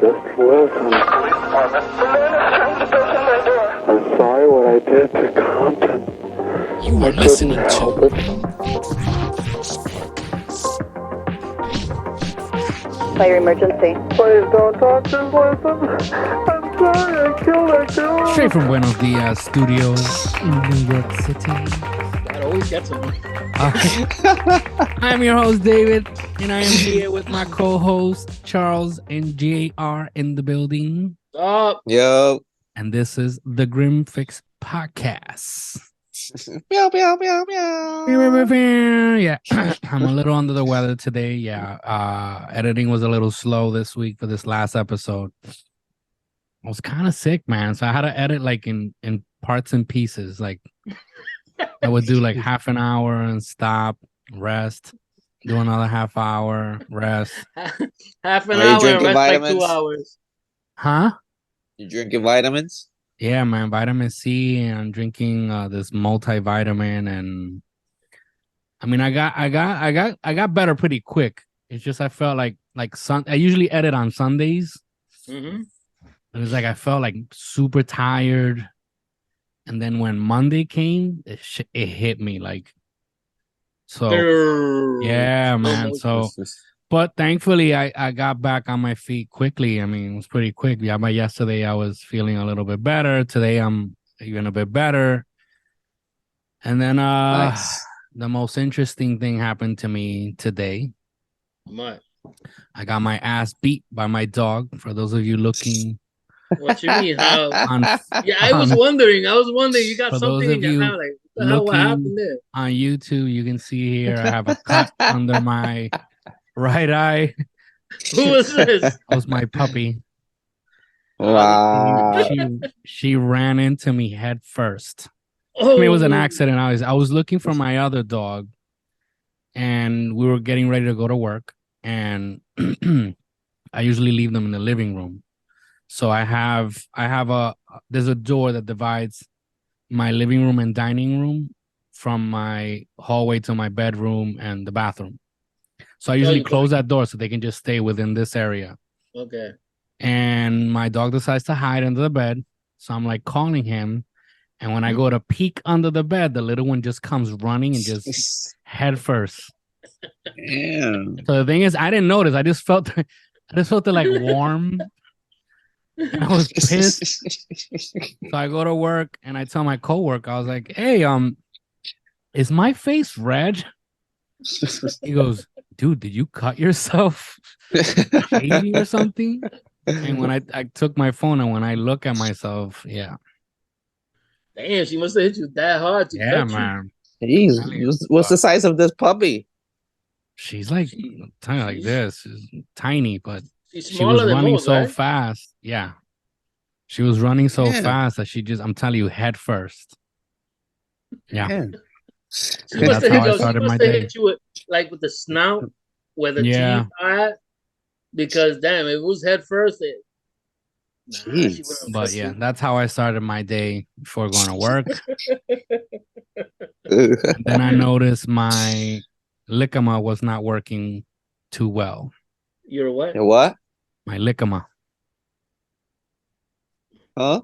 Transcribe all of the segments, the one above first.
Just listen. I'm sorry what I did to Compton. You are listening to Fire emergency. Please don't talk, just listen. I'm sorry I killed that girl. straight from Buenos Dias Studios in New York City. That always gets him. I'm your host, David, and I am here with my co-host, Charles and JR in the building. Oh, Yo. And this is the Grim Fix Podcast. Meow, meow, meow, meow. Yeah, I'm a little under the weather today. Yeah, editing was a little slow this week for this last episode. I was kind of sick, man, so I had to edit like in parts and pieces. Like I would do like half an hour and stop, rest, do another half hour, rest. half an Are you hour, drinking rest like vitamins? 2 hours. Huh? You drinking vitamins? Yeah, man, vitamin C, and I'm drinking this multivitamin, and I mean, I got better pretty quick. It's just I felt like I usually edit on Sundays, Mm-hmm. and it's like I felt like super tired, and then when Monday came, it hit me like so. Yeah, man. So, but thankfully, I got back on my feet quickly. I mean, it was pretty quick. Yeah, but yesterday I was feeling a little bit better. Today I'm even a bit better. And then Nice. the most interesting thing happened to me today. What? I got my ass beat by my dog. For those of you looking What you mean? How? on, Yeah, I was wondering. You got For those something of in your you hand. Like, what the hell? What looking happened there? on YouTube, you can see here I have a cut under my right eye. Who was this? That was my puppy. Wow. She ran into me head first. Oh, I mean, it was an accident. I was looking for my other dog, and we were getting ready to go to work. And I usually leave them in the living room. So there's a door that divides my living room and dining room from my hallway to my bedroom and the bathroom. So I usually close that door so they can just stay within this area. Okay. And my dog decides to hide under the bed. So I'm like calling him. And when I go to peek under the bed, the little one just comes running and just head first. Damn. So the thing is, I didn't notice. I just felt it like warm. And I was pissed. So I go to work and I tell my coworker, I was like, "Hey, is my face red?" He goes, "Dude, did you cut yourself shaving or something?" And when I took my phone and when I look at myself, yeah. Damn, she must have hit you that hard. To Yeah, cut you. man. Jeez, what's the size of this puppy? She's like tiny like this. She's tiny, but She's she was smaller than running most, so right? fast. Yeah. She was running so Yeah. fast that I'm telling you, head first. Yeah. Yeah. She must That's have how I hit, started my have day. hit you with the snout where the Yeah. teeth are. Because damn, if it was head first, she Jeez. wouldn't But cut yeah, you. that's how I started my day before going to work. Then I noticed my Licama was not working too well. You're what? What? My Licama. Huh?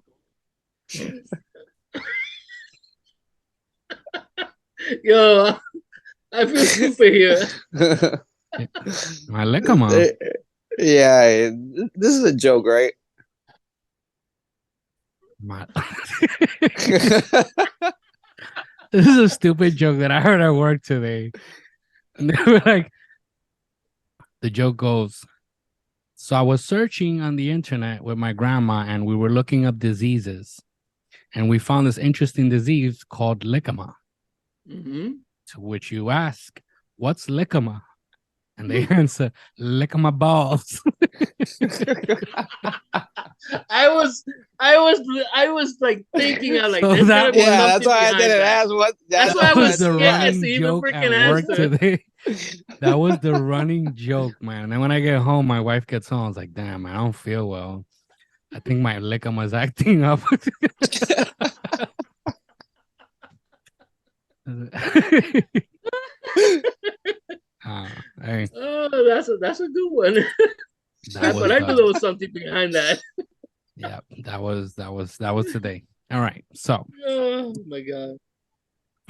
Yo, I feel stupid here. My Licama. Yeah, this is a joke, right? My... This is a stupid joke that I heard at work today. And they were like, the joke goes, so I was searching on the internet with my grandma and we were looking up diseases. And we found this interesting disease called Licama. Mm-hmm. To which you ask, what's Licama? And they answer, Licama balls. I was like thinking, I like, So there's that gotta be was- Yeah, that's something why I behind didn't that. ask what. That's why I That was was the scared running to even joke freaking at work answer. today. That was the running joke, man. And when I get home, my wife gets home. I was like, damn, man, I don't feel well. I think my Licama is acting up. Hey, Oh, that's a good one. That was But I knew there was something behind that. yeah, that was today. All right. So Oh my god.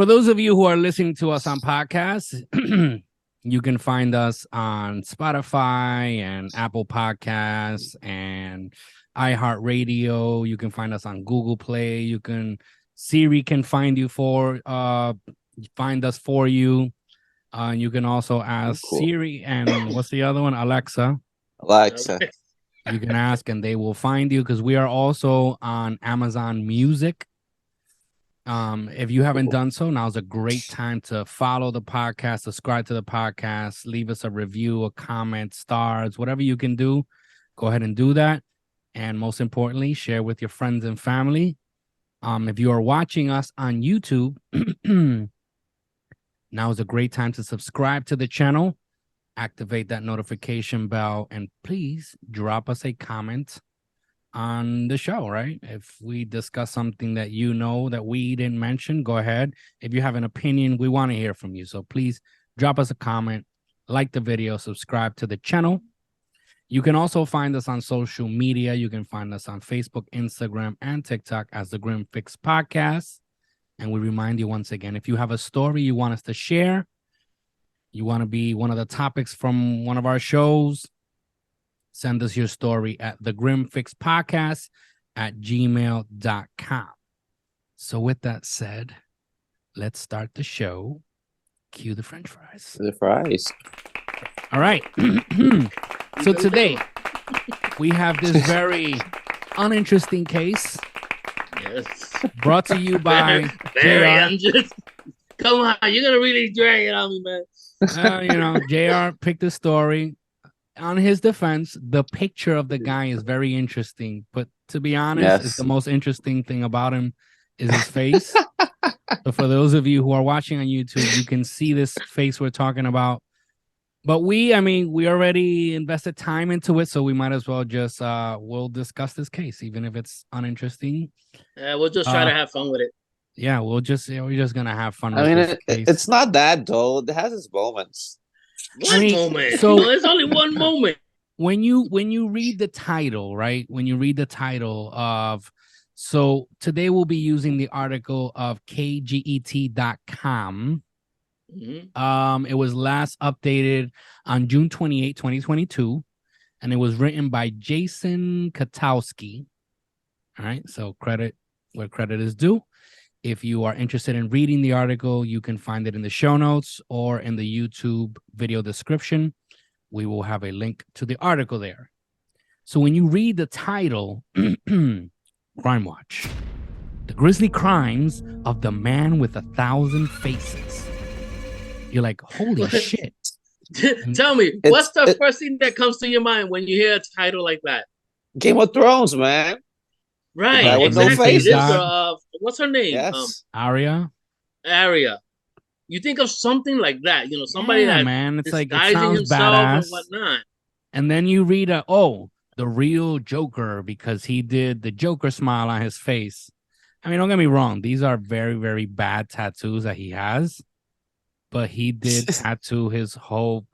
for those of you who are listening to us on podcasts, you can find us on Spotify and Apple Podcasts and iHeartRadio. You can find us on Google Play. Siri can find us for you. You can also ask Cool. Siri and what's the other one? Alexa. Alexa. You can ask and they will find you because we are also on Amazon Music. If you haven't done so, now's a great time to follow the podcast, subscribe to the podcast, leave us a review, a comment, stars, whatever you can do. Go ahead and do that. And most importantly, share with your friends and family. If you are watching us on YouTube, now is a great time to subscribe to the channel, activate that notification bell, and please drop us a comment on the show, right? If we discuss something that you know that we didn't mention, go ahead. If you have an opinion, we want to hear from you. So please drop us a comment, like the video, subscribe to the channel. You can also find us on social media. You can find us on Facebook, Instagram, and TikTok as the Grim Fix Podcast. And we remind you once again, if you have a story you want us to share, you want to be one of the topics from one of our shows, send us your story at thegrimfixpodcast@gmail.com. So with that said, let's start the show. Cue the French fries. The fries. All right. So today we have this very uninteresting case Yes. brought to you by Very JR. Come on, you're gonna really drag it on me, man. JR picked the story. On his defense, the picture of the guy is very interesting, but to be honest, it's the most interesting thing about him is his face. So for those of you who are watching on YouTube, you can see this face we're talking about. But we already invested time into it, so we might as well just we'll discuss this case, even if it's uninteresting. We'll just try to have fun with it. Yeah, we're just gonna have fun. I with mean, this case. it's not that dull. It has its moments. Moment. So there's only one moment. When you read the title, right? When you read the title of, so today we'll be using the article of kget.com. Mm-hmm. It was last updated on June 28, 2022, and it was written by Jason Katowski. All right, so credit where credit is due. If you are interested in reading the article, you can find it in the show notes or in the YouTube video description. We will have a link to the article there. So when you read the title, Crime Watch, the grisly crimes of the man with 1,000 faces. You're like, holy shit. Tell me, what's the first thing that comes to your mind when you hear a title like that? Game of Thrones, man. Right, exactly. What's her name? Yes. Arya. You think of something like that, somebody that man, it's like, it disguising sounds himself badass and whatnot. And then you read the real Joker, because he did the Joker smile on his face. I mean, don't get me wrong, these are very, very bad tattoos that he has, but he did tattoo his whole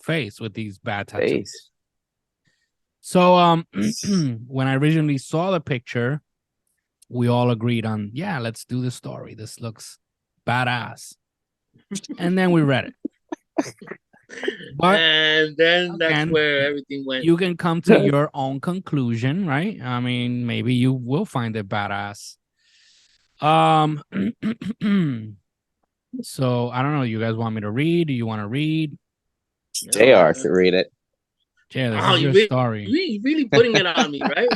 face with these bad tattoos. So when I originally saw the picture, we all agreed on, yeah, let's do the story. This looks badass. And then we read it. And then that's where everything went. You can come to your own conclusion, right? I mean, maybe you will find it badass. So I don't know. You guys want me to read? Do you want to read? JR should read it. Yeah, this is your story. You really putting it on me, right?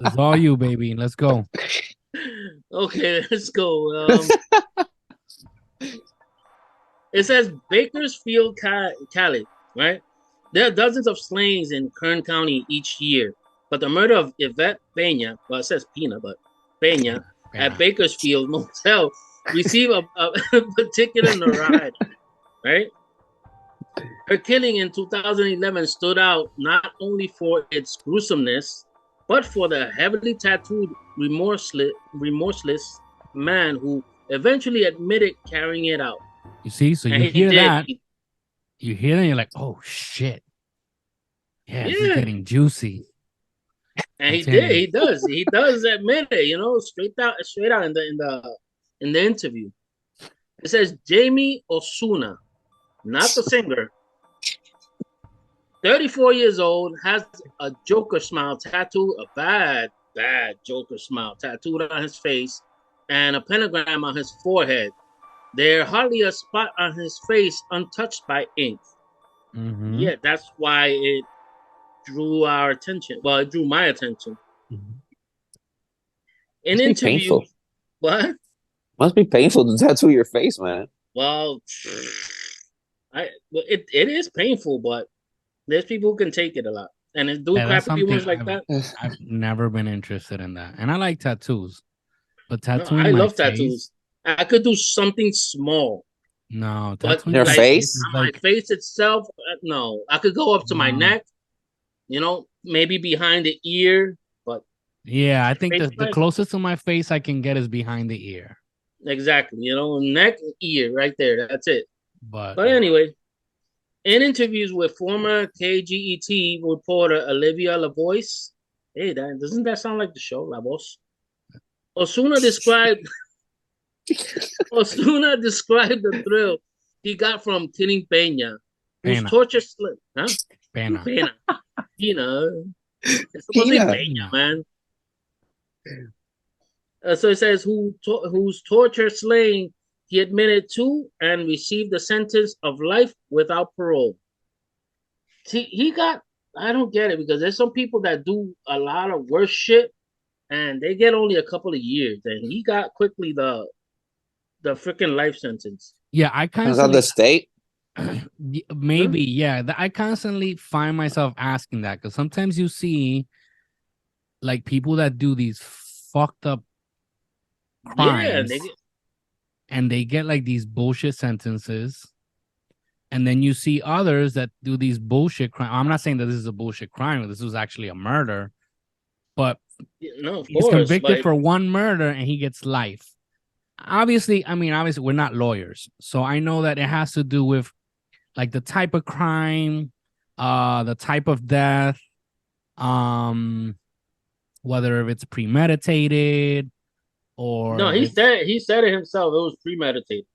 It's all you, baby. Let's go. Okay, let's go. It says Bakersfield, Cali, right? There are dozens of slayings in Kern County each year, but the murder of Yvette Peña, well, it says Pina, but Peña, at Bakersfield Motel received a particular notoriety, right? Her killing in 2011 stood out not only for its gruesomeness, but for the heavily tattooed, remorseless man who eventually admitted carrying it out. You see, so you hear that, and you're like, oh shit. Yeah, this is Yeah. getting juicy. And Continue. he does admit it, straight out in the interview. It says Jamie Osuna, not the singer, 34 years old, has a Joker smile tattoo, a bad Joker smile tattooed on his face, and a pentagram on his forehead. There hardly a spot on his face untouched by ink. Mhm. Yeah, that's why it drew our attention. Well, it drew my attention. Mhm. In Must be interviews, painful. what? Must be painful to tattoo your face, man. Well, it is painful, but there's people who can take it a lot, and it do Yeah, that's crappy something ones like that. I've never been interested in that. And I like tattoos. But No, tattooing I my love face, tattoos. I could do something small, no, but tattooing Your my like face? is on my like face itself, no. I could go up to my no. neck, maybe behind the ear, but Yeah, I think face the like closest to my face I can get is behind the ear. exactly, neck, ear, right there. That's it. But But anyway, in interviews with former KGET reporter Olivia LaVoice, hey, doesn't that sound like the show, La Voz? Osuna described Osuna described the thrill he got from killing Peña, whose pena, torture huh? pena. Pena. Pena. It's supposed to be Pina. Peña, man. So it says whose torture slaying he admitted to and received a sentence of life without parole. See, he got. I don't get it because there's some people that do a lot of worse shit and they get only a couple of years, and he got quickly the freaking life sentence. Yeah, I Depends on the constantly state. maybe, yeah. I constantly find myself asking that because sometimes you see like people that do these fucked up Yeah, crimes and they get like these bullshit sentences. And then you see others that do these bullshit crimes. I'm not saying that this is a bullshit crime. This was actually a murder, but no, of he's course, convicted but for one murder and he gets life. Obviously, we're not lawyers, so I know that it has to do with like the type of crime, the type of death, um, whether if it's premeditated or no, if it's. he said it himself. It was premeditated.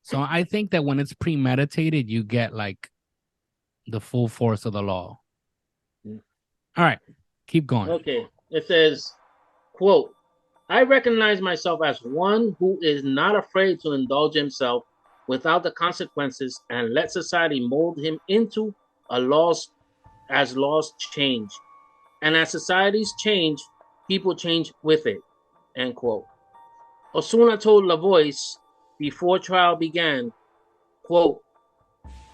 So I think that when it's premeditated, you get like the full force of the law. Mm. All right, keep going. Okay, it says, quote, I recognize myself as one who is not afraid to indulge himself without the consequences and let society mold him into a laws as laws change. And as societies change, people change with it. End quote. Osuna told La Voice before trial began, quote,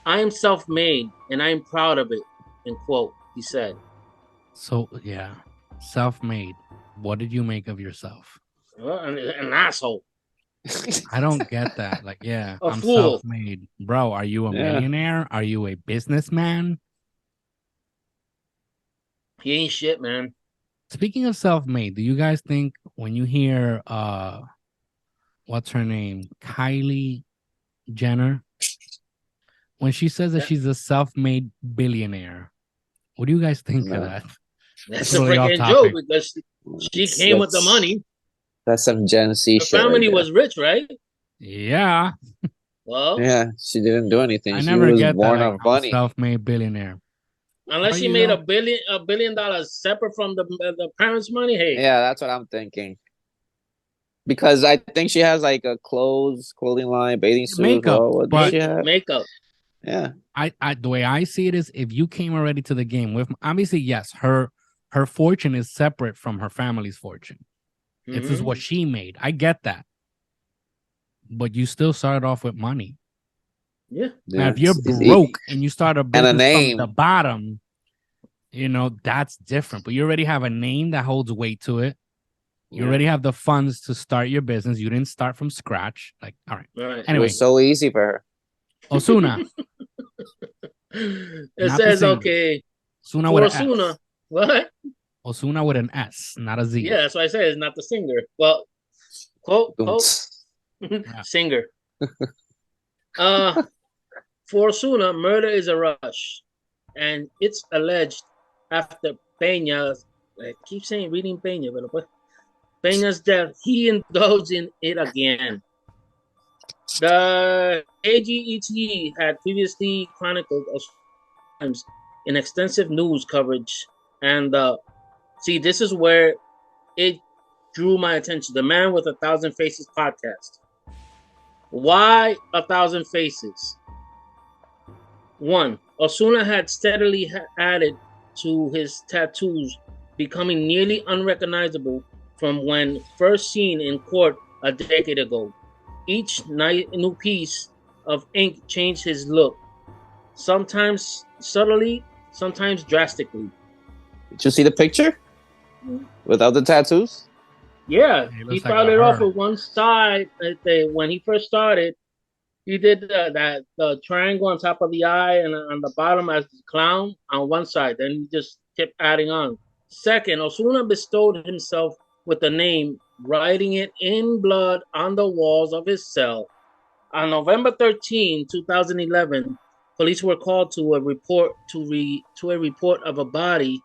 I am self-made and I am proud of it, end quote, he said. So yeah, self-made. What did you make of yourself? An asshole. I don't get that. Like, yeah, A I'm fool. self-made. Bro, are you a Yeah. millionaire? Are you a businessman? He ain't shit, man. Speaking of self-made, do you guys think when you hear what's her name? Kylie Jenner, when she says that Yeah. she's a self-made billionaire, what do you guys think No. of that? That's a Totally off freaking joke topic. because she came with the money. That's some Gen Z Her shit. family Right was rich, right? Yeah, Well, yeah, she didn't do anything. I She never was get that. born Like, of I'm a money. self-made billionaire. unless Are she you made though? $1 billion separate from the parents' money, hey, Yeah, that's what I'm thinking. Because I think she has like a clothing line, bathing suit. Makeup, Well, what does but she have? makeup. Yeah, I the way I see it is if you came already to the game with obviously yes, her fortune is separate from her family's fortune. This is Mhm. what she made. I get that. But you still started off with money. Yeah. Now, yeah. if you're It's broke and you start a and a business from the name. bottom, that's different. But you already have a name that holds weight to it. You Yeah. already have the funds to start your business. You didn't start from scratch. Like, all right. All right. It Anyway, was so easy for her. Osuna, It not the says, singer. okay, Osuna for with an Osuna. S. What? Osuna with an S, not a Z. Yeah, that's what I said. It's not the singer. Well, quote, singer. For Osuna, murder is a rush, and it's alleged after Peña's, I keep saying reading Peña, but Peña's death, he indulged in it again. The AGET had previously chronicled times in extensive news coverage, and see, this is where it drew my attention. The Man with 1,000 Faces podcast. Why 1,000 Faces? One, Osuna had steadily added to his tattoos, becoming nearly unrecognizable from when first seen in court a decade ago. Each new piece of ink changed his look, sometimes subtly, sometimes drastically. Did you see the picture without the tattoos? Yeah, He he looks like started a off bird. with one side. When he first started, he did the triangle on top of the eye and on the bottom as the clown on one side. Then he just kept adding on. Second, Osuna bestowed himself with the name, writing it in blood on the walls of his cell. On November 13, 2011, police were called to a report of a body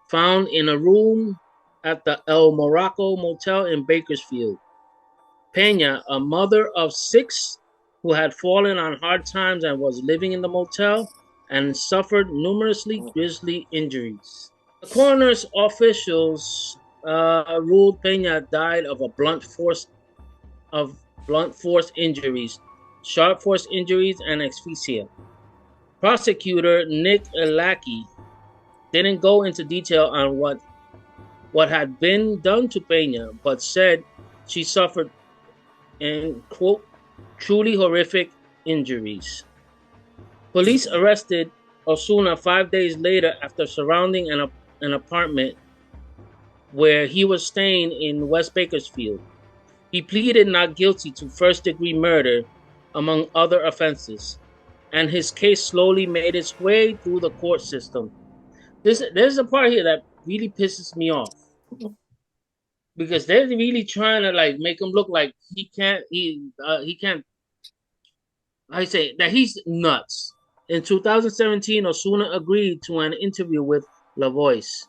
found in a room at the El Morocco Motel in Bakersfield. Peña, a mother of 6 who had fallen on hard times and was living in the motel and suffered numerously grisly injuries. The coroner's officials ruled Peña died of blunt force injuries, sharp force injuries, and asphyxia. Prosecutor Nick Lackey didn't go into detail on what had been done to Peña, but said she suffered, in quote, truly horrific injuries. Police arrested Osuna 5 days later after surrounding an apartment where he was staying in West Bakersfield. He pleaded not guilty to first-degree murder, among other offenses, and his case slowly made its way through the court system. There's a part here that really pisses me off, because they're really trying to like make him look like he can't. I say that he's nuts. In 2017, Osuna agreed to an interview with La Voice.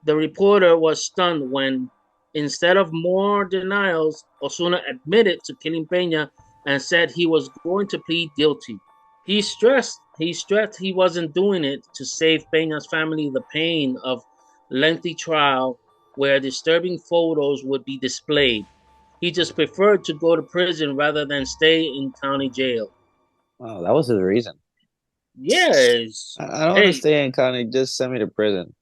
The reporter was stunned when, instead of more denials, Osuna admitted to killing Peña and said he was going to plead guilty. He stressed he wasn't doing it to save Peña's family the pain of lengthy trial where disturbing photos would be displayed. He just preferred to go to prison rather than stay in county jail. Oh, that was his reason. Yes. I don't want to stay in county. Just send me to prison.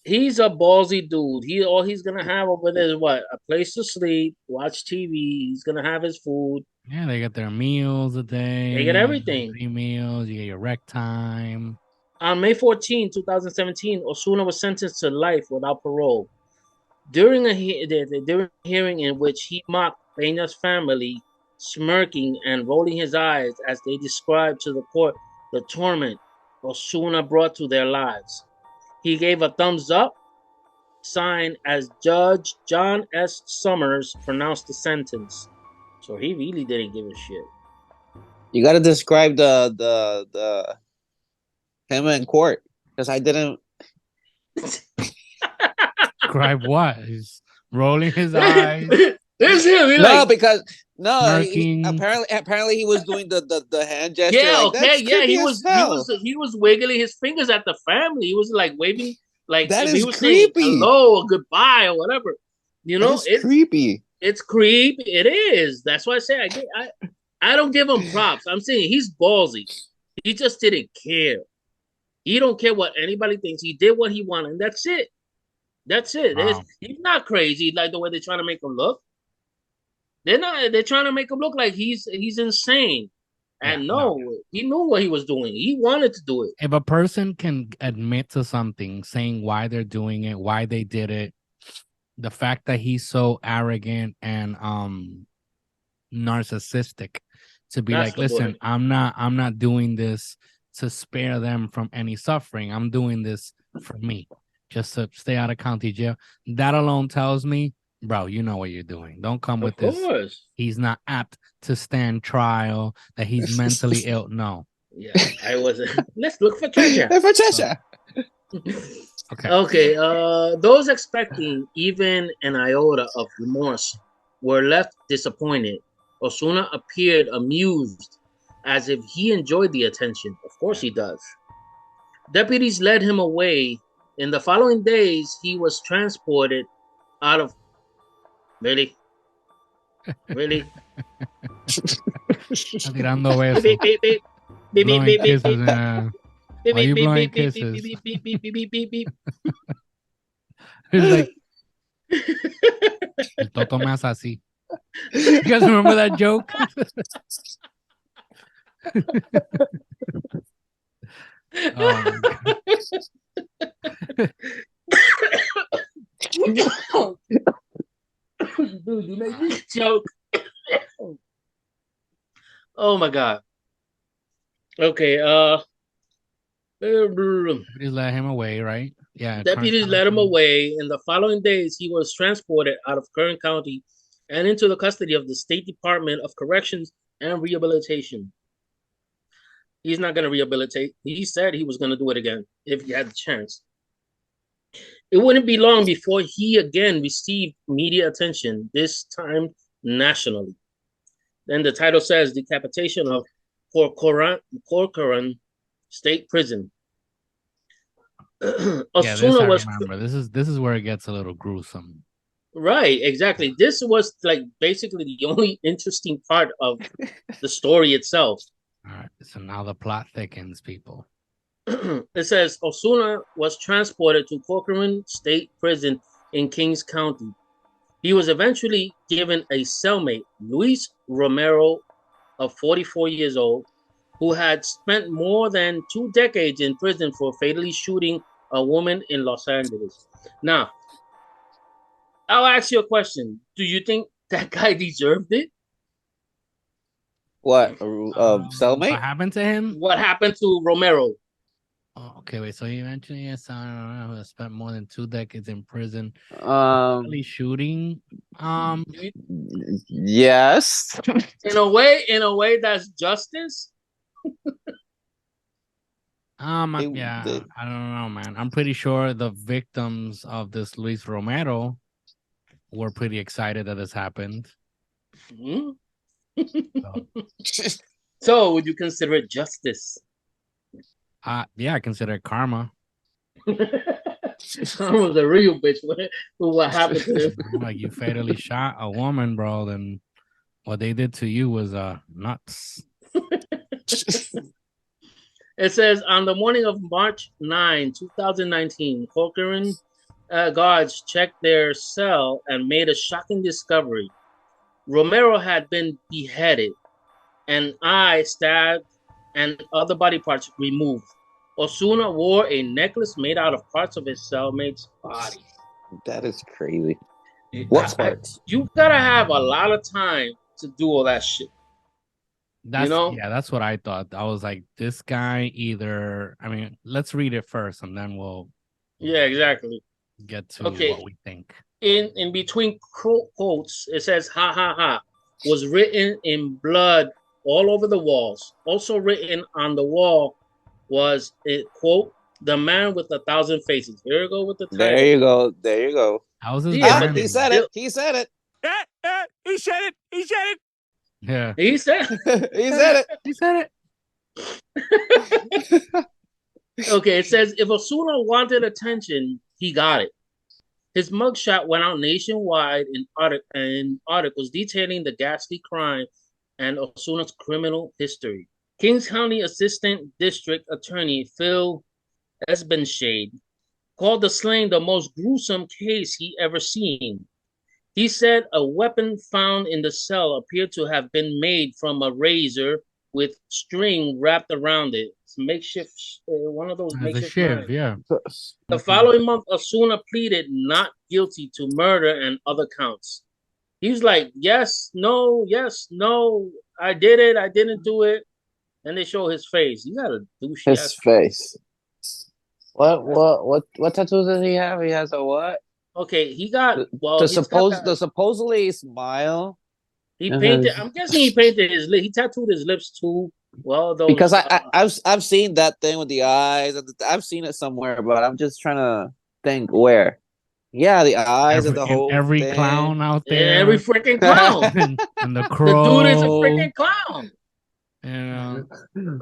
He's a ballsy dude. All he's gonna have over there is what? A place to sleep, watch TV. He's gonna have his food. Yeah, they get their meals a day. They get everything. 3 meals. You get your rec time. On May 14, 2017, Osuna was sentenced to life without parole. During a hearing in which he mocked Peña's family, smirking and rolling his eyes as they described to the court the torment Osuna brought to their lives. He gave a thumbs up sign as Judge John S. Summers pronounced the sentence. So he really didn't give a shit. You got to describe the him in court, because I didn't. Describe what? He's rolling his eyes. There's him. He, apparently he was doing the hand gesture. Yeah, like, okay, yeah. He was wiggling his fingers at the family. He was like waving, like that if is he was creepy. saying hello or goodbye or whatever. You know, it's creepy. It's creepy. It is. That's why I say I don't give him props. I'm saying he's ballsy. He just didn't care. He don't care what anybody thinks. He did what he wanted, and that's it. That's it. Wow. He's not crazy like the way they're trying to make him look. They're not. They're trying to make him look like he's insane. And no, he knew what he was doing. He wanted to do it. If a person can admit to something, saying why they're doing it, why they did it, the fact that he's so arrogant and narcissistic to be like, listen, I'm not doing this to spare them from any suffering. I'm doing this for me, just to stay out of county jail. That alone tells me, bro, you know what you're doing. Don't come with this. He's not apt to stand trial, that he's mentally ill. No. Yeah, I wasn't. Let's look for treasure. For treasure. Okay. Okay, those expecting even an iota of remorse were left disappointed. Osuna appeared amused, as if he enjoyed the attention. Of course he does. Deputies led him away. In the following days, he was transported out of. Really? Really? Está tirando Beep, besos, beep, beep, beep, beep, blowing beep, beep, kisses. beep, beep, Why beep, you beep, blowing beep, beep, beep, kisses? beep, beep, beep, beep, beep, beep, beep. It's like, el Toto me hace así. You guys remember that joke? Oh my God. Dude, you made me joke. Oh my god. Okay, Deputies let him away, right? Yeah. deputies led him away. In the following days, he was transported out of Kern County and into the custody of the State Department of Corrections and Rehabilitation. He's not going to rehabilitate. He said he was going to do it again if he had the chance. It wouldn't be long before he again received media attention, this time nationally. Then the title says Decapitation of Corcoran State Prison. Yeah, this Osuna I was remember. This is where it gets a little gruesome. right, exactly. This was like basically the only interesting part of the story itself. All right. So now the plot thickens, people. It says Osuna was transported to Corcoran State Prison in Kings County. He was eventually given a cellmate, Luis Romero, of 44 years old, who had spent more than 2 decades in prison for fatally shooting a woman in Los Angeles. Now, I'll ask you a question. Do you think that guy deserved it? What? What Cellmate? happened to him? What happened to Romero? Oh, okay, wait. So you mentioned yes, I don't know, spent more than 2 decades in prison. Really shooting. Yes. In a way, that's justice. Yeah, I don't know, man. I'm pretty sure the victims of this Luis Romero were pretty excited that this happened. Hmm? So, So, would you consider it justice? yeah, I consider it karma. I was a real bitch with what happened to him. Like you fatally shot a woman, bro, then what they did to you was nuts. It says on the morning of March 9, 2019, Corcoran guards checked their cell and made a shocking discovery. Romero had been beheaded, an eye stabbed, and other body parts removed. Osuna wore a necklace made out of parts of his cellmate's body. That is crazy. What parts? You gotta have a lot of time to do all that shit. That's You know? Yeah, that's what I thought. I was like, this guy let's read it first and then we'll exactly get to Okay. what we think. In between quotes, it says "ha ha ha" was written in blood all over the walls. Also written on the wall was a quote, "The man with 1,000 faces." Here we go with the title. There you go. There you go. How's his Yeah, He said it. He said it. He said it. He said it. Yeah. He said. He said it. He said it. Okay, it says if Osuna wanted attention, he got it. His mugshot went out nationwide in articles detailing the ghastly crime and Osuna's criminal history. Kings County Assistant District Attorney Phil Esbenshade called the slaying the most gruesome case he ever seen. He said a weapon found in the cell appeared to have been made from a razor with string wrapped around it. It's makeshift, one of those it. makeshift Shiv, knives. yeah. The following month, Osuna pleaded not guilty to murder and other counts. He was like, yes, no, I did it, I didn't do it. And they show his face. You gotta douche his face. What tattoos does he have? He has a what? Okay, he got the supposedly smile. He painted. I'm guessing he painted his lip. He tattooed his lips too. Well, those Because I've seen because I've seen that thing with the eyes. I've seen it somewhere, but I'm just trying to think where. Yeah, the eyes and the whole every thing. clown out every there, freaking clown. and the The dude is a crow. freaking clown. You know,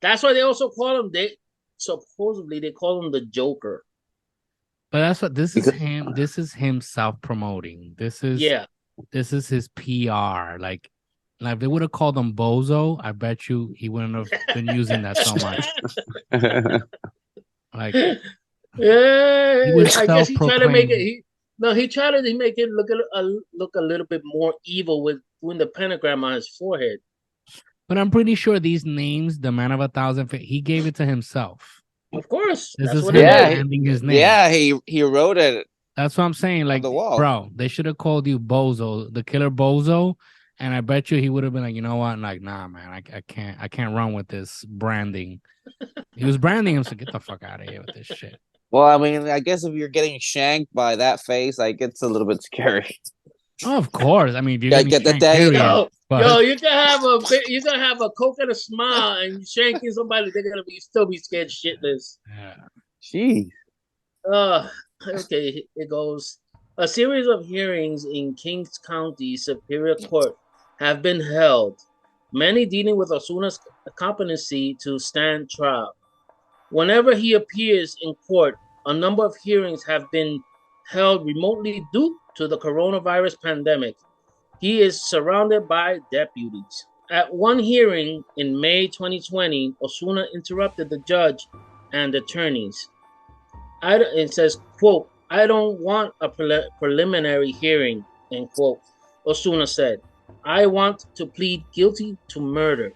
That's why they also call him. They supposedly they call him the Joker. but that's what this is Because- him. This is him self promoting. This is his PR. Like if they would have called him Bozo, I bet you he wouldn't have been using that so much. Like Yeah, he was I guess he tried to make it. self-proclaimed. He tried to make it look a little bit more evil with doing the pentagram on his forehead. But I'm pretty sure these names, the man of 1,000 feet, he gave it to himself. Of course, This that's is what him it is. branding his name. Yeah, he wrote it. That's what I'm saying. Like, the wall. bro, they should have called you Bozo, the killer Bozo, and I bet you he would have been like, you know what? Like, nah, man, I can't run with this branding. He was branding him, so get the fuck out of here with this shit. Well, I mean, I guess if you're getting shanked by that face, like it's a little bit scary. Oh, of course. I mean, if you're Gotta getting get the shanked, day- period, Yo, but- you can have a coke and a smile, and you shanking somebody, they're gonna still be scared shitless. Yeah. Jeez. Okay, it goes. A series of hearings in Kings County Superior Court have been held, many dealing with Osuna's competency to stand trial. Whenever he appears in court, a number of hearings have been held remotely due to the coronavirus pandemic. He is surrounded by deputies. At one hearing in May 2020, Osuna interrupted the judge and attorneys. It says, quote, "I don't want a preliminary hearing," end quote. Osuna said, "I want to plead guilty to murder."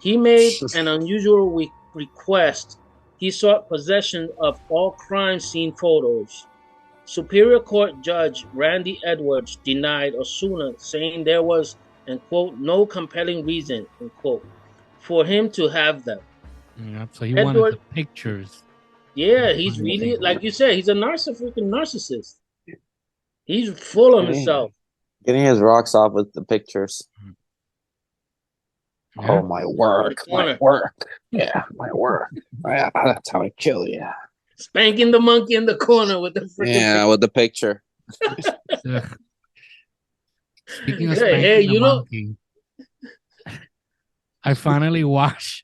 He made an unusual request. He sought possession of all crime scene photos. Superior Court Judge Randy Edwards denied Osuna, saying there was, end quote, "no compelling reason," end quote, for him to have them. Yeah, so he wanted the pictures. Yeah, he's really, like you said, he's a narcissist. He's full of himself. Getting his rocks off with the pictures. Yeah. Oh, my work. My work. Yeah, my work. Yeah, that's how I kill you. Spanking the monkey in the corner with the freaking with the picture. Speaking of spanking the monkey, I finally watched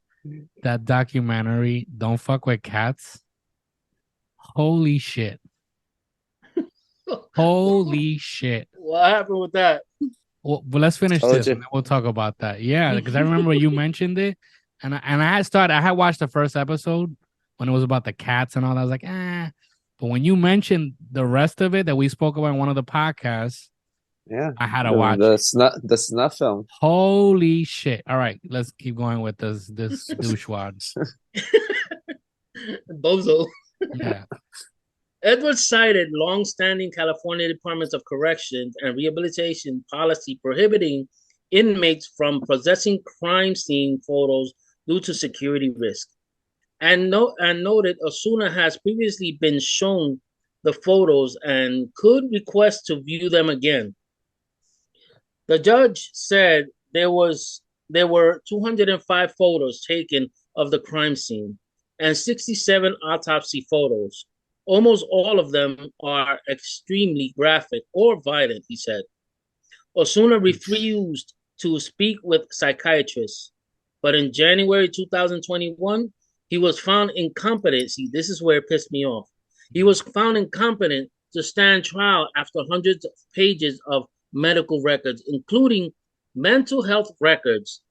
that documentary, Don't Fuck with Cats. Holy shit. Holy shit. What happened with that? Well, but let's finish this and then we'll talk about that. Yeah, because I remember you mentioned it, and I had watched the first episode when it was about the cats and all that. I was like, but when you mentioned the rest of it that we spoke about in one of the podcasts, yeah, I had to watch the snuff film. Holy shit. All right, let's keep going with this douchewad. Bozo. Yeah. Edwards cited long-standing California Department of Corrections and Rehabilitation policy prohibiting inmates from possessing crime scene photos due to security risk. And noted Osuna has previously been shown the photos and could request to view them again. The judge said there were 205 photos taken of the crime scene and 67 autopsy photos. Almost all of them are extremely graphic or violent, he said. Osuna refused to speak with psychiatrists, but in January 2021, he was found incompetent. See, this is where it pissed me off. He was found incompetent to stand trial after hundreds of pages of medical records, including mental health records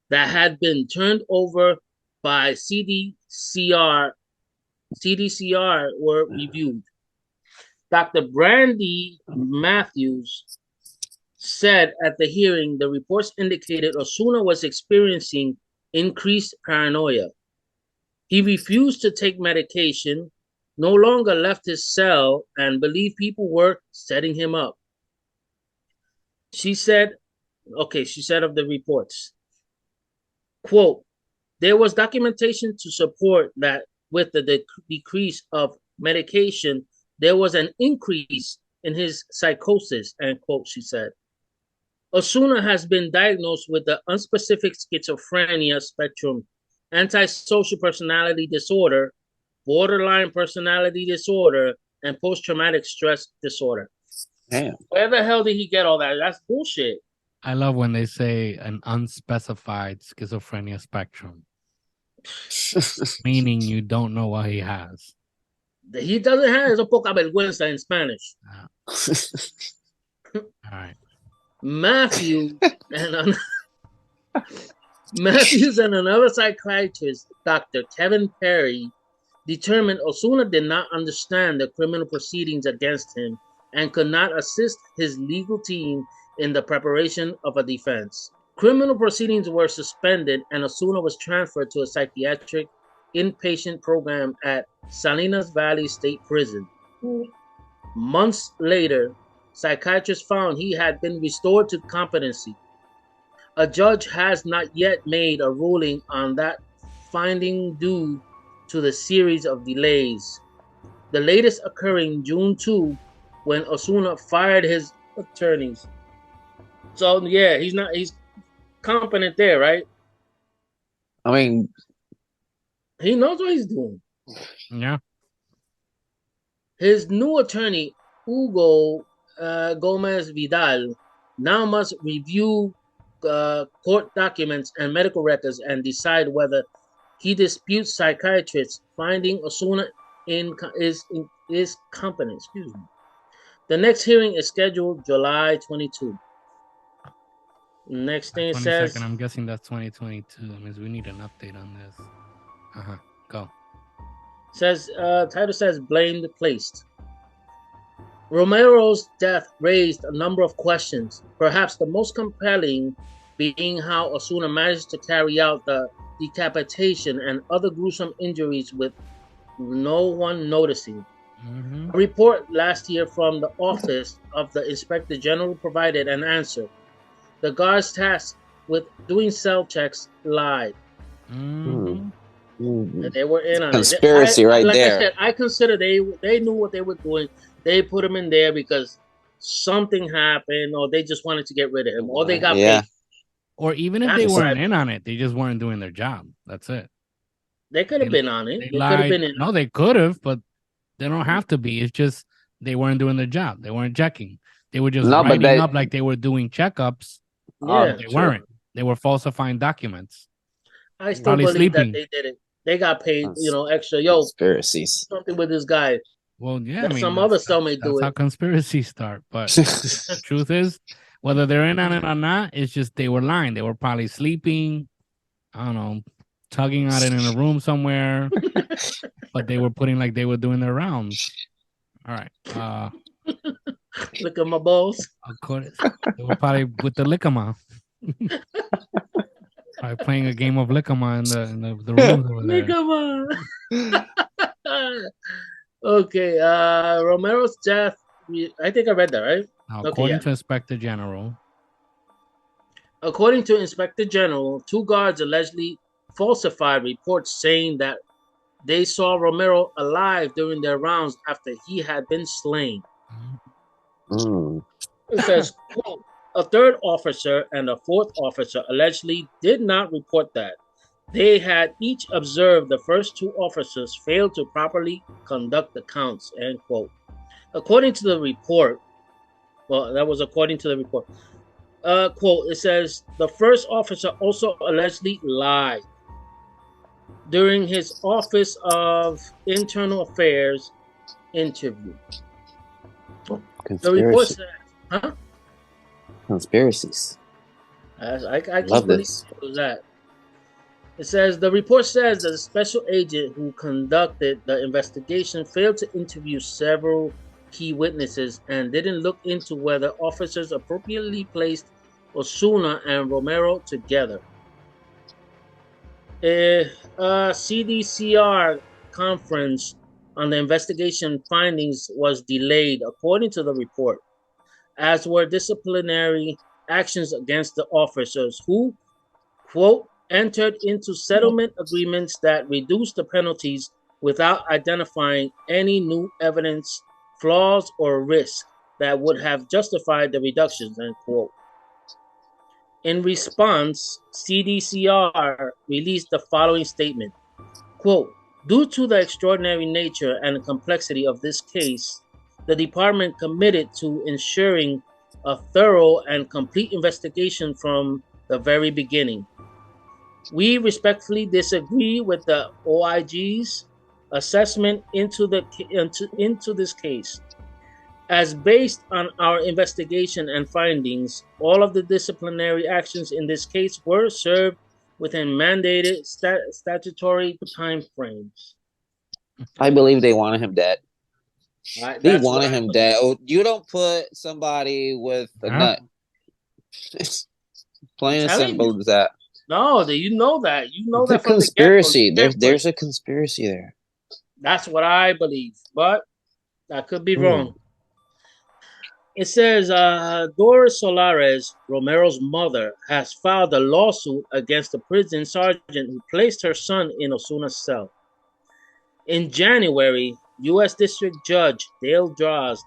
that had been turned over by CDCR were reviewed. Dr. Brandy Matthews said at the hearing the reports indicated Osuna was experiencing increased paranoia. He refused to take medication, no longer left his cell, and believed people were setting him up. She said of the reports, quote, "There was documentation to support that with the decrease of medication, there was an increase in his psychosis," end quote, she said. Osuna has been diagnosed with the unspecific schizophrenia spectrum, antisocial personality disorder, borderline personality disorder, and post-traumatic stress disorder. Damn. Where the hell did he get all that? That's bullshit. I love when they say an unspecified schizophrenia spectrum, meaning you don't know what he has. He doesn't have es poca vergüenza in Spanish. All right. Matthews and another psychiatrist, Dr. Kevin Perry, determined Osuna did not understand the criminal proceedings against him and could not assist his legal team in the preparation of a defense. Criminal proceedings were suspended and Osuna was transferred to a psychiatric inpatient program at Salinas Valley State Prison. Months later, psychiatrists found he had been restored to competency. A judge has not yet made a ruling on that finding due to the series of delays. The latest occurring June 2, when Osuna fired his attorneys. So yeah, he's competent there, right? I mean, he knows what he's doing. Yeah. His new attorney, Hugo Gomez Vidal, now must review court documents and medical records and decide whether he disputes psychiatrists finding Osuna is competent. Excuse me. The next hearing is scheduled July 22. Next thing it says. I'm guessing that's 2022. That means we need an update on this. Go. Says title says blamed placed. Romero's death raised a number of questions, perhaps the most compelling being how Osuna managed to carry out the decapitation and other gruesome injuries with no one noticing. Mm-hmm. A report last year from the Office of the Inspector General provided an answer. The guards tasked with doing cell checks lied. Mm-hmm. They were in on conspiracy it. right like there. I said, I consider they knew what they were doing. They put him in there because something happened, or they just wanted to get rid of him, or they got paid. Or even if they weren't in on it, they just weren't doing their job. That's it. They could have been on it. They could lied. have been in. No, they could have, but they don't have to be. It's just they weren't doing their job. They weren't checking. They were just writing up like they were doing checkups. Yeah, they weren't. They were falsifying documents. I still believe that they did it. They got paid, extra. Yo, conspiracies. Something with this guy. Well, yeah, some other cellmate do it. That's how conspiracies start. But the truth is, whether they're in on it or not, it's just they were lying. They were probably sleeping. I don't know, tugging at it in a room somewhere. But they were putting like they were doing their rounds. All right. Look at my balls. They were probably with the Lickama. Probably playing a game of Lickama in the room over there. Lickama. Okay. Romero's death. I think I read that, right? Now, according to Inspector General. According to Inspector General, 2 guards allegedly falsified reports saying that they saw Romero alive during their rounds after he had been slain. It says, quote, a 3rd officer and a 4th officer allegedly did not report that. They had each observed the first 2 officers fail to properly conduct the counts, end quote. According to the report, well, that was according to the report. Quote, it says, the 1st officer also allegedly lied during his Office of Internal Affairs interview. The report says, Conspiracies. I just love believe this. That. It says the report says that the special agent who conducted the investigation failed to interview several key witnesses and didn't look into whether officers appropriately placed Osuna and Romero together. A CDCR conference on the investigation findings was delayed, according to the report, as were disciplinary actions against the officers who, quote, entered into settlement agreements that reduced the penalties without identifying any new evidence, flaws, or risks that would have justified the reductions, end quote. In response, CDCR released the following statement, quote, due to the extraordinary nature and complexity of this case, the department committed to ensuring a thorough and complete investigation from the very beginning. We respectfully disagree with the OIG's assessment into this case. As based on our investigation and findings, all of the disciplinary actions in this case were served within mandated statutory timeframes. I believe they wanted him dead. Right, They wanted him dead. Oh, you don't put somebody with a Huh? nut. Plain and simple as that. No, you know that. You know that It's a from the get-go. conspiracy. There's a conspiracy there. That's what I believe, but I could be wrong. It says Doris Solares, Romero's mother, has filed a lawsuit against the prison sergeant who placed her son in Osuna's cell. In January, U.S. District Judge Dale Drozd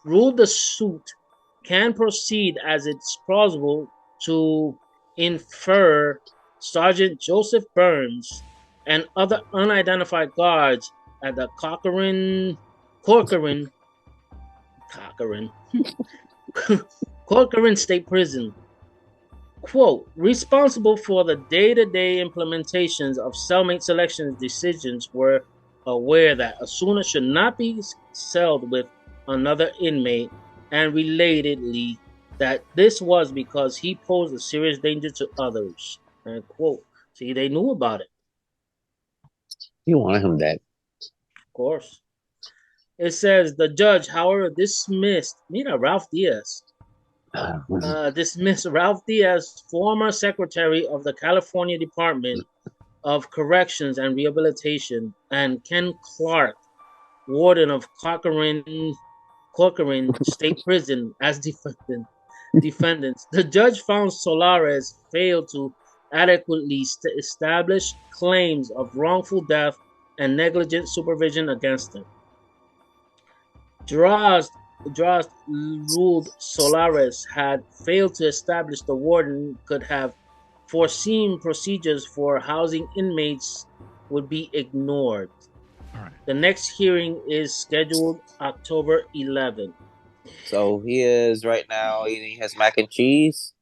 ruled the suit can proceed as it's plausible to infer Sergeant Joseph Burns and other unidentified guards at the Corcoran State Prison, quote, responsible for the day-to-day implementations of cellmate selection decisions were aware that Osuna should not be celled with another inmate, and relatedly that this was because he posed a serious danger to others. And quote, see, they knew about it. You wanted him dead. Of course. It says the judge, however, dismissed Ralph Diaz, former secretary of the California Department of Corrections and Rehabilitation, and Ken Clark, warden of Corcoran State Prison, as defendants. The judge found Solares failed to adequately establish claims of wrongful death and negligent supervision against him. Drozd ruled Solares had failed to establish the warden could have foreseen procedures for housing inmates would be ignored. All right. The next hearing is scheduled October 11th. So he is right now eating his mac and cheese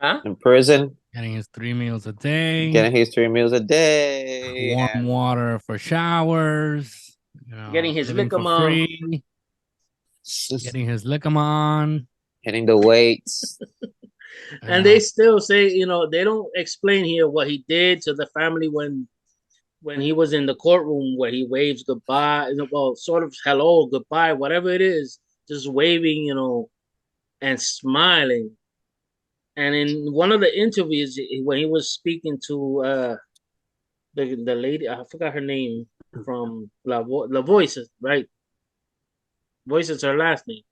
Huh? in prison. Getting his 3 meals a day. Getting his 3 meals a day. Warm water for showers. Getting his living for lickamon. free. Getting his lickamon. Hitting the weights. And they still say, they don't explain here what he did to the family when he was in the courtroom, where he waves goodbye, well, sort of hello, goodbye, whatever it is, just waving, and smiling. And in one of the interviews, when he was speaking to the lady, I forgot her name, from La Voice, right? Voice is her last name.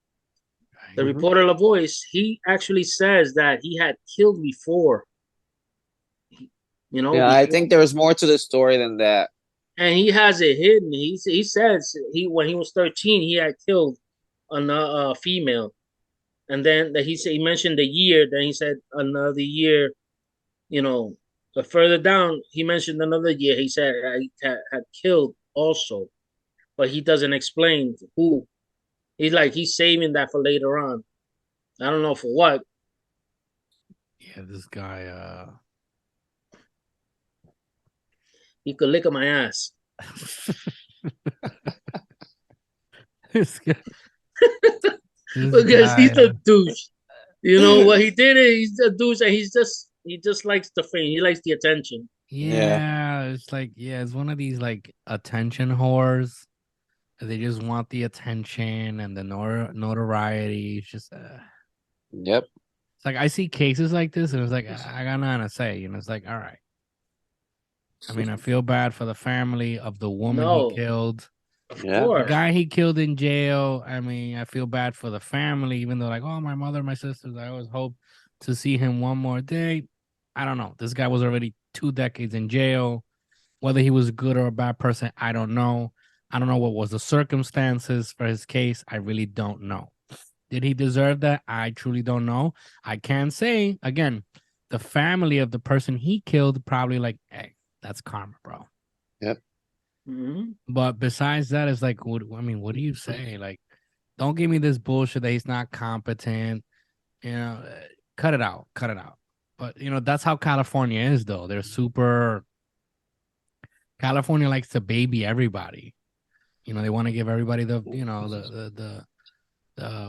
The reporter La Voice, he actually says that he had killed before. Yeah, I think there was more to the story than that. And he has it hidden. He says when he was 13, he had killed a female, and then he mentioned the year. Then he said another year. But further down, he mentioned another year. He said he had killed also, but he doesn't explain who. He's saving that for later on. I don't know for what. Yeah, this guy. He could lick my ass. This guy. Because he's a douche. What he did is he's a douche, and he just likes the fame. He likes the attention. Yeah, it's like, it's one of these like attention whores. They just want the attention and the notoriety. It's just Yep. It's like I see cases like this, and it's like I got nothing to say. It's like, all right. I mean, I feel bad for the family of the woman he killed. Yeah. The guy he killed in jail. I mean, I feel bad for the family, even though, like, oh, my mother, my sisters, I always hope to see him one more day. I don't know. This guy was already 2 decades in jail. Whether he was a good or a bad person, I don't know. I don't know what was the circumstances for his case. I really don't know. Did he deserve that? I truly don't know. I can say, again, the family of the person he killed probably like, hey, that's karma, bro. Mhm. But besides that, it's like, what do you say? Like, don't give me this bullshit that he's not competent. Cut it out, cut it out. But that's how California is, though. They're super. California likes to baby everybody. They want to give everybody the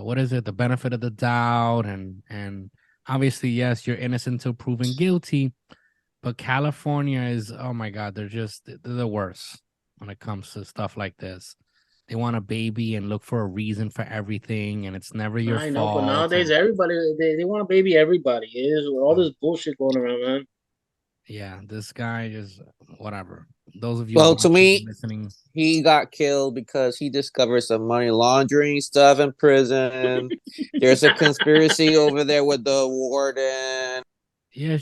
what is it, the benefit of the doubt, and obviously, yes, you're innocent until proven guilty. But California is, oh my God, they're the worst when it comes to stuff like this. They want a baby and look for a reason for everything, and it's never your I know, but fault. nowadays And everybody they want to baby everybody. It is all this bullshit going around, man. yeah, this guy is whatever. Those of you Well, to watching and me, listening, he got killed because he discovered some money laundering stuff in prison. There's a conspiracy over there with the warden. yeah,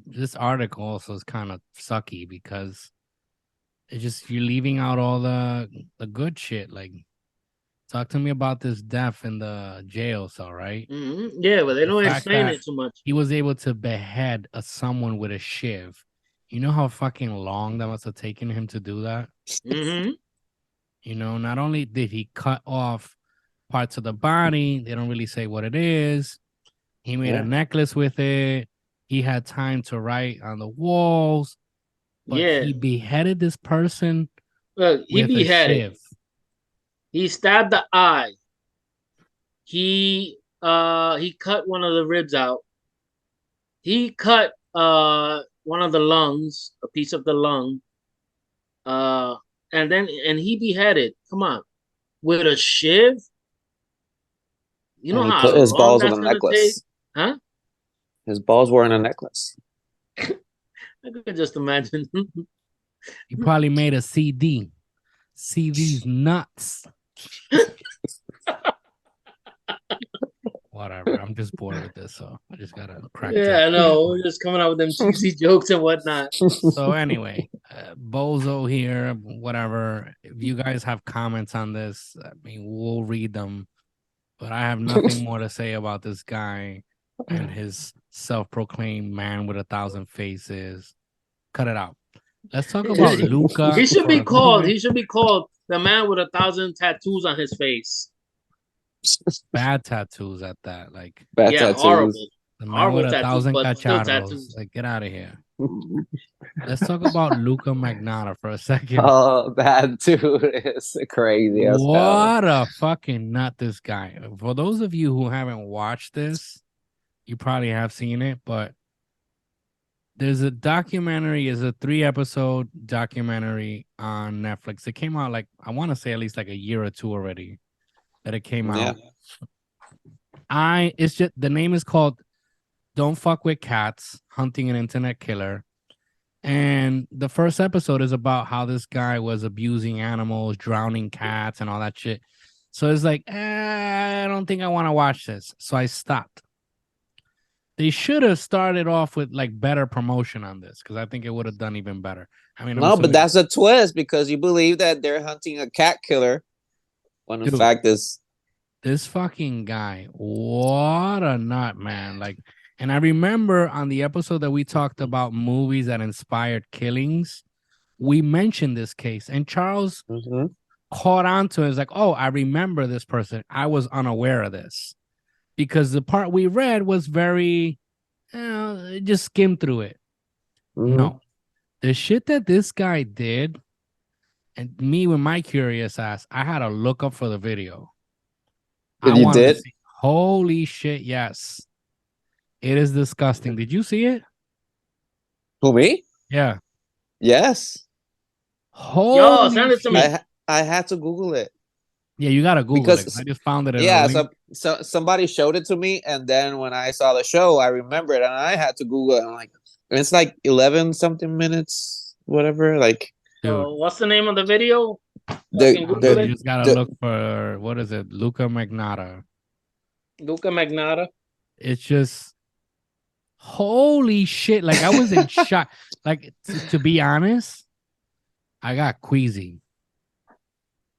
this article also is kind of sucky because it's just you're leaving out all the good shit. Like, talk to me about this death in the jail cell, right? Yeah, but they The don't fact explain that it too much. he was able to behead someone with a shiv. You know how fucking long that must have taken him to do that? Hmm Not only did he cut off parts of the body, they don't really say what it is. He made a necklace with it. He had time to write on the walls, but Yeah. he beheaded this person Look, he with a beheaded. shiv. He stabbed the eye. He cut one of the ribs out. He cut one of the lungs, a piece of the lung. Uh and he beheaded. Come on. With a shiv? You know And he how put his long balls on that's a gonna take? necklace. Huh? His balls were in a necklace. I could just imagine. He probably made a CD. See these nuts. Whatever. I'm just bored with this, so I just gotta crack Yeah, jokes. I know. We're just coming out with them cheesy jokes and whatnot. So anyway, Bozo here, whatever. If you guys have comments on this, I mean, we'll read them. But I have nothing more to say about this guy and his self-proclaimed man with 1,000 faces. Cut it out. Let's talk about Luca. He should for be a called. minute. He should be called the man with 1,000 tattoos on his face. Bad tattoos at that. Like Bad Yeah, tattoos. horrible. the man Horrible with tattoos, 1,000 but still cacharros. tattoos. Like, get out of here. Let's talk about Luca Magnotta for a second. Oh, that dude is crazy as hell. What a fucking nut this guy. For those of you who haven't watched this, you probably have seen it, but there's a documentary, is a 3-episode documentary on Netflix. It came out like, I want to say at least like a year or two already that it came out. It's just, the name is called Don't Fuck with Cats, Hunting an Internet Killer. And the first episode is about how this guy was abusing animals, drowning cats, and all that shit. So it's like, I don't think I want to watch this. So I stopped. They should have started off with like better promotion on this because I think it would have done even better. I mean, No, but that's a twist because you believe that they're hunting a cat killer when in fact is this fucking guy. What a nut, man. Like, and I remember on the episode that we talked about movies that inspired killings, we mentioned this case, and Charles caught on to it. It's like, oh, I remember this person. I was unaware of this because the part we read was very, just skim through it. No, the shit that this guy did, and me with my curious ass, I had to look up for the video. You did? Holy shit, yes. It is disgusting. Did you see it? Who, me? Yeah. Yes. Yo, send it to me. I had to Google it. Yeah, you gotta Google it. I just found it. So somebody showed it to me, and then when I saw the show, I remembered, and I had to Google it. I'm like, it's like 11 something minutes, whatever. Like, what's the name of the video? You just gotta look for, what is it? Luca Magnotta. Luca Magnotta. It's just holy shit. Like, I was in shock. Like, to be honest, I got queasy.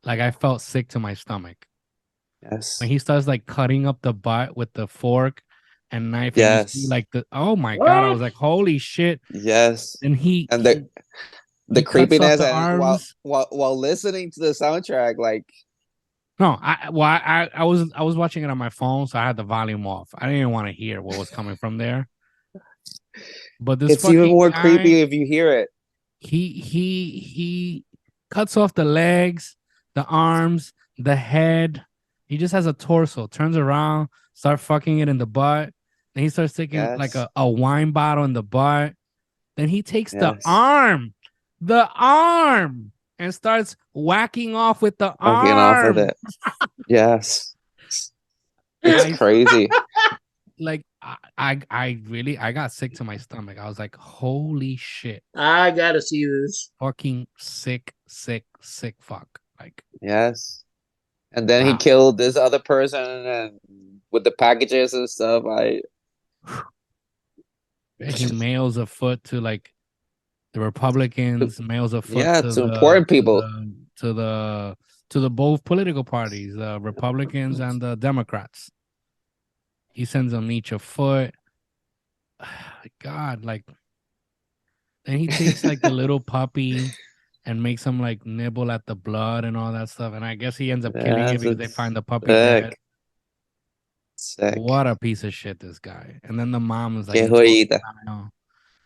Like, I felt sick to my stomach. Yes. When he starts like cutting up the butt with the fork and knife. And you see Yes. like oh my God, I was like, holy shit. Yes. And And the he cuts off creepiness, the and arms. while listening to the soundtrack, like No, I was watching it on my phone, so I had the volume off. I didn't want to hear what was coming from there. But this it's even fucking more guy, creepy if you hear it. he cuts off the legs, the arms, the head. He just has a torso. Turns around, start fucking it in the butt. Then he starts taking like Yes. a wine bottle in the butt. Then he takes Yes. the arm, and starts whacking off with the Fucking off with arm. it. Yes. It's crazy. Like I really got sick to my stomach. I was like, holy shit. I gotta see this. Fucking sick fuck. Like, Yes. And then he wow. killed this other person, and with the packages and stuff. He mails a foot to like the Republicans, mails a foot Yeah, to important people. to the both political parties, the Republicans and the Democrats. He sends them each a foot. God, like, then he takes like the little puppy and makes him like nibble at the blood and all that stuff. And I guess he ends up killing it Yes, because they it's find the puppy sick. dead. Sick. What a piece of shit, this guy. And then the mom was like, Que in total jodida. denial.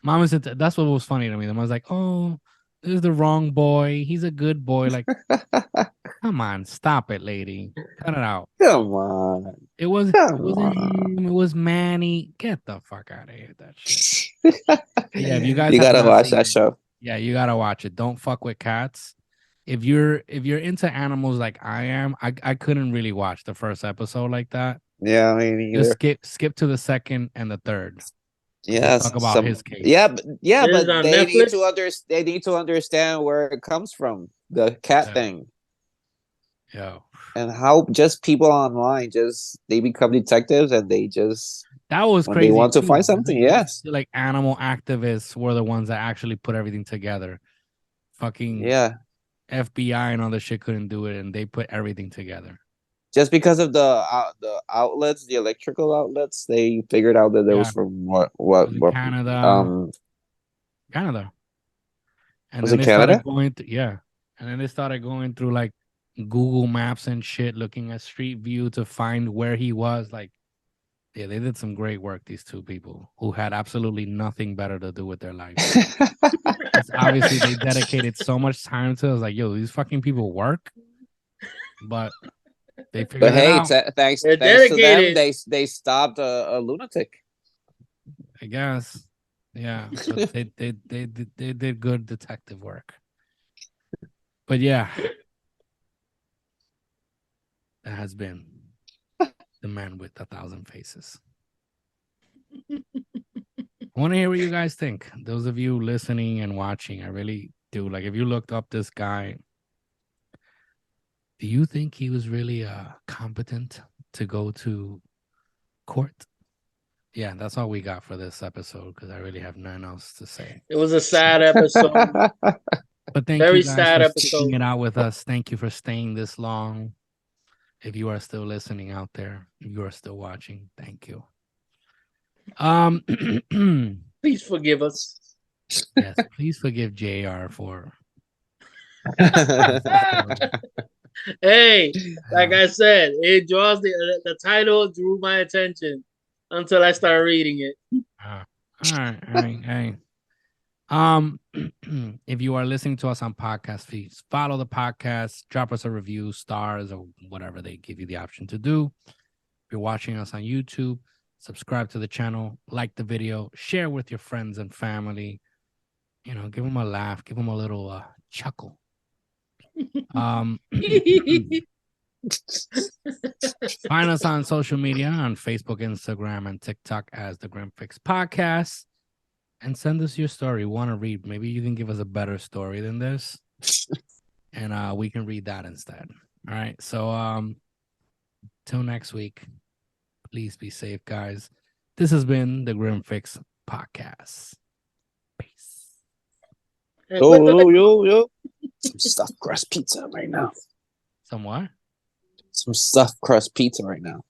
Mom is that's what was funny to me. The mom was like, oh, this is the wrong boy. He's a good boy. Like, come on, stop it, lady. Cut it out. Come on. It wasn't Come on. him. It was Manny. Get the fuck out of here. That shit. Yeah, if you guys You have gotta not watch seen that it, show. yeah, you gotta watch it. Don't fuck with cats. If you're into animals like I am, I couldn't really watch the first episode like that. Yeah, me neither. Just skip to the second and the third. Yes, Talk about his case. but It is on Netflix? they need to understand where it comes from, the cat Yeah. thing, Yeah. and how just people online they become detectives, and That was when crazy. they want to too. find something. Yes, Like animal activists were the ones that actually put everything together. Fucking yeah. FBI and all the shit couldn't do it, and they put everything together. Just because of the outlets, the electrical outlets, they figured out that it was Yeah. from It was in Canada. Canada. And Was then it they started Canada? going and then they started going through like Google Maps and shit, looking at Street View to find where he was. Like, yeah, they did some great work, these two people who had absolutely nothing better to do with their lives. It's obviously they dedicated so much time to it. I was like, yo, these fucking people work. But they figured But it hey, out. thanks They're to them, dedicated. they stopped a lunatic. I guess. Yeah. But they did good detective work. But yeah. That has been the man with 1,000 faces. I want to hear what you guys think. Those of you listening and watching, I really do. Like, if you looked up this guy, do you think he was really competent to go to court? Yeah, that's all we got for this episode because I really have nothing else to say. It was a sad episode. But thank Very you guys sad for episode. sticking it out with us. Thank you for staying this long. If you are still listening out there, if you are still watching, thank you. Please forgive us. Yes, please forgive JR for Hey, like I said, it draws the title drew my attention until I started reading it. all right. If you are listening to us on podcast feeds, follow the podcast, drop us a review, stars, or whatever they give you the option to do. If you're watching us on YouTube, subscribe to the channel, like the video, share with your friends and family. You know, give them a laugh, give them a little chuckle. Find us on social media on Facebook, Instagram, and TikTok as the Grim Fix Podcast. And send us your story. We want to read. Maybe you can give us a better story than this. And we can read that instead. All right. So till next week. Please be safe, guys. This has been the Grim Fix Podcast. Peace. Yo. Some stuffed crust pizza right now. Some what? Some stuffed crust pizza right now.